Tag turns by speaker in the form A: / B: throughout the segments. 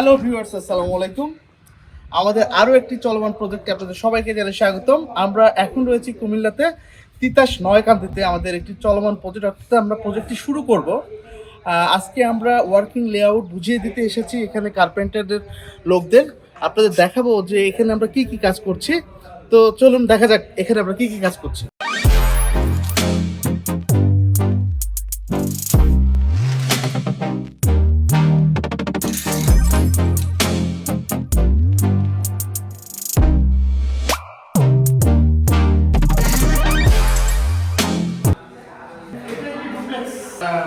A: Hello viewers, আসসালামু আলাইকুম। আমাদের আরও একটি চলমান প্রজেক্টে আপনাদের সবাইকে জানাই স্বাগতম। আমরা এখন রয়েছি কুমিল্লাতে তিতাস নয়কান্দিতে আমাদের একটি চলমান প্রজেক্ট, অর্থাৎ আমরা প্রজেক্টটি শুরু করব। আজকে আমরা ওয়ার্কিং লেআউট বুঝিয়ে দিতে এসেছি এখানে কার্পেন্টারদের লোকদের। আপনাদের দেখাবো যে এখানে আমরা কি কি কাজ করছি। তো চলুন দেখা যাক এখানে আমরা কি কি কাজ করছি।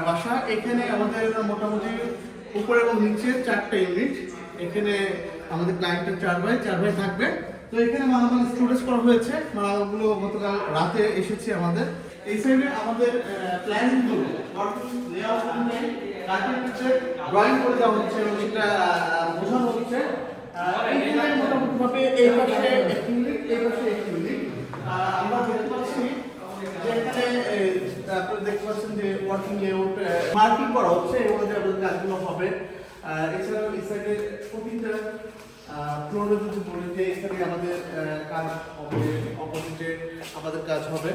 A: বাসা এখানে আমাদের মোটামুটি উপরে এবং নিচে 4টা ইউনিট। এখানে আমাদের ক্লায়েন্টের 4 ভাই থাকবে। তো এখানে মালামাল স্টোরেজ করা হয়েছে। মালামালগুলো গতকাল রাতে এসেছে আমাদের। এই সাইডে আমাদের প্ল্যানগুলো ড্রয়িং করে দেওয়া হচ্ছে এবং সেটা বোঝানো হচ্ছে। এখানে মোটামুটি ভাবে এই পাশে এক ইউনিট, এই পাশে এক ইউনিট। আমরা দেখতে পাচ্ছি যেখানে আপনারা দেখতে পাচ্ছেন যে ওয়ার্কিং লেআউট মার্কিং করা হচ্ছে, এই অনুযায়ী আমাদের কাজগুলো হবে। এছাড়াও এই সাইডে প্রতিটা ফ্লোরে যদি বলি যে এখানে আমাদের কাজ হবে, অপোজিটে আমাদের কাজ হবে।